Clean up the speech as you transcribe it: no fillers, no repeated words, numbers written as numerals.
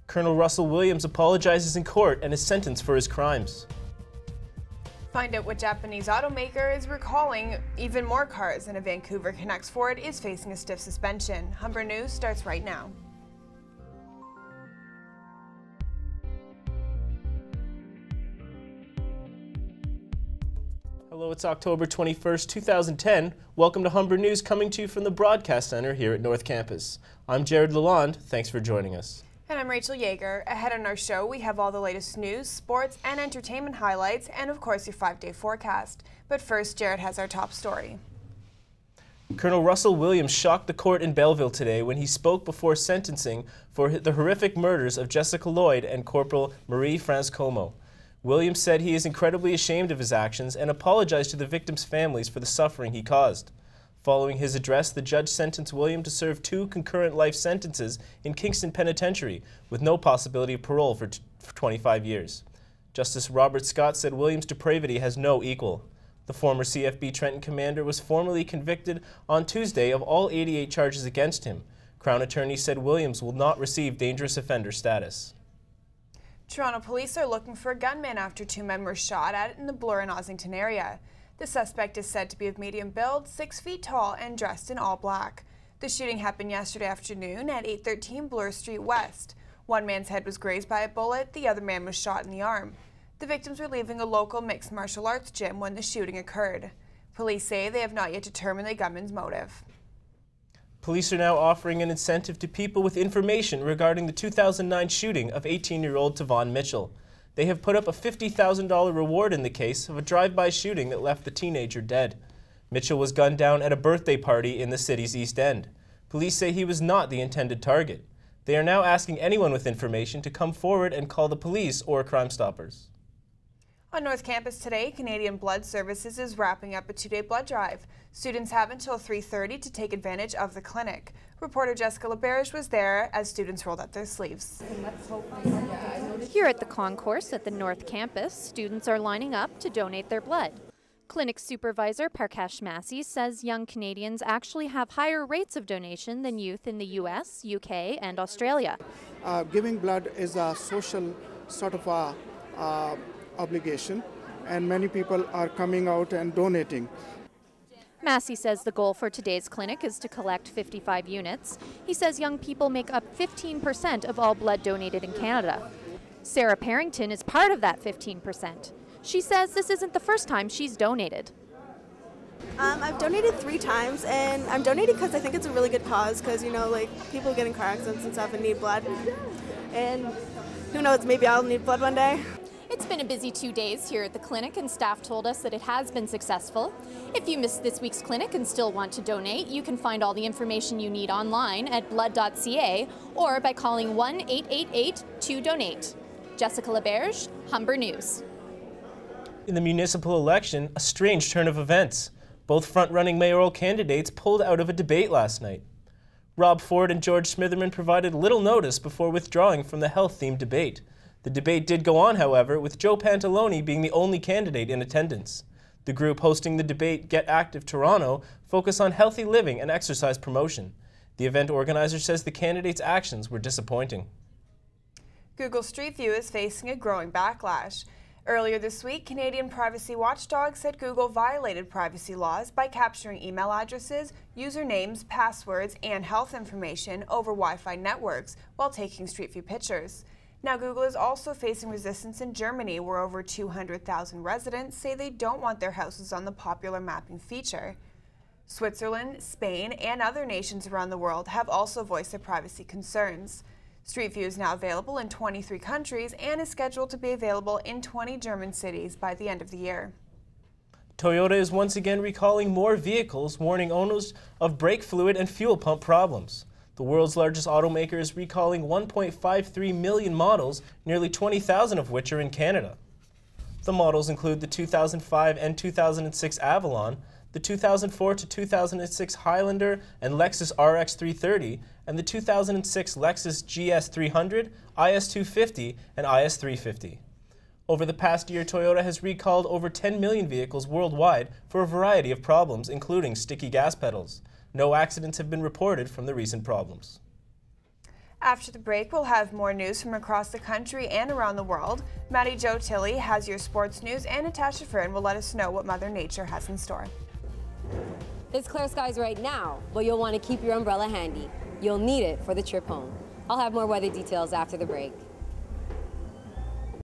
Colonel Russell Williams apologizes in court and is sentenced for his crimes. Find out what Japanese automaker is recalling even more cars, and a Vancouver Canucks forward is facing a stiff suspension. Humber News starts right now. Hello, it's October 21st, 2010. Welcome to Humber News, coming to you from the Broadcast Center here at North Campus. I'm Jared Lalonde. Thanks for joining us. And I'm Rachel Yeager. Ahead on our show, we have all the latest news, sports, and entertainment highlights, and of course your 5-day forecast. But first, Jared has our top story. Colonel Russell Williams shocked the court in Belleville today when he spoke before sentencing for the horrific murders of Jessica Lloyd and Corporal Marie-France Como. Williams said he is incredibly ashamed of his actions and apologized to the victims' families for the suffering he caused. Following his address, the judge sentenced Williams to serve 2 concurrent life sentences in Kingston Penitentiary, with no possibility of parole for 25 years. Justice Robert Scott said Williams' depravity has no equal. The former CFB Trenton commander was formally convicted on Tuesday of all 88 charges against him. Crown attorney said Williams will not receive dangerous offender status. Toronto police are looking for a gunman after 2 men were shot at in the Bloor and Ossington area. The suspect is said to be of medium build, 6 feet tall, and dressed in all black. The shooting happened yesterday afternoon at 813 Bloor Street West. One man's head was grazed by a bullet, the other man was shot in the arm. The victims were leaving a local mixed martial arts gym when the shooting occurred. Police say they have not yet determined the gunman's motive. Police are now offering an incentive to people with information regarding the 2009 shooting of 18-year-old Tavon Mitchell. They have put up a $50,000 reward in the case of a drive-by shooting that left the teenager dead. Mitchell was gunned down at a birthday party in the city's East End. Police say he was not the intended target. They are now asking anyone with information to come forward and call the police or Crime Stoppers. On North Campus today, Canadian Blood Services is wrapping up a 2-day blood drive. Students have until 3:30 to take advantage of the clinic. Reporter Jessica LaBerge was there as students rolled up their sleeves. Here at the concourse at the North Campus, students are lining up to donate their blood. Clinic supervisor Parkesh Massey says young Canadians actually have higher rates of donation than youth in the US, UK, and Australia. Giving blood is a social sort of obligation, and many people are coming out and donating. Massey says the goal for today's clinic is to collect 55 units. He says young people make up 15% of all blood donated in Canada. Sarah Parrington is part of that 15%. She says this isn't the first time she's donated. I've donated 3 times, and I'm donating because I think it's a really good cause, because, you know, like, people get in car accidents and stuff and need blood. And who knows, maybe I'll need blood one day. It's been a busy 2 days here at the clinic, and staff told us that it has been successful. If you missed this week's clinic and still want to donate, you can find all the information you need online at blood.ca or by calling 1-888-2DONATE. Jessica LaBerge, Humber News. In the municipal election, a strange turn of events. Both front-running mayoral candidates pulled out of a debate last night. Rob Ford and George Smitherman provided little notice before withdrawing from the health-themed debate. The debate did go on, however, with Joe Pantalone being the only candidate in attendance. The group hosting the debate, Get Active Toronto, focus on healthy living and exercise promotion. The event organizer says the candidates' actions were disappointing. Google Street View is facing a growing backlash. Earlier this week, Canadian privacy watchdogs said Google violated privacy laws by capturing email addresses, usernames, passwords, and health information over Wi-Fi networks while taking Street View pictures. Now, Google is also facing resistance in Germany, where over 200,000 residents say they don't want their houses on the popular mapping feature. Switzerland, Spain, and other nations around the world have also voiced their privacy concerns. Street View is now available in 23 countries and is scheduled to be available in 20 German cities by the end of the year. Toyota is once again recalling more vehicles, warning owners of brake fluid and fuel pump problems. The world's largest automaker is recalling 1.53 million models, nearly 20,000 of which are in Canada. The models include the 2005 and 2006 Avalon, the 2004 to 2006 Highlander and Lexus RX 330, and the 2006 Lexus GS 300, IS 250, and IS 350. Over the past year, Toyota has recalled over 10 million vehicles worldwide for a variety of problems, including sticky gas pedals. No accidents have been reported from the recent problems. After the break, we'll have more news from across the country and around the world. Maddie Jo Tilley has your sports news, and Natasha Fern will let us know what Mother Nature has in store. It's clear skies right now, but you'll want to keep your umbrella handy. You'll need it for the trip home. I'll have more weather details after the break.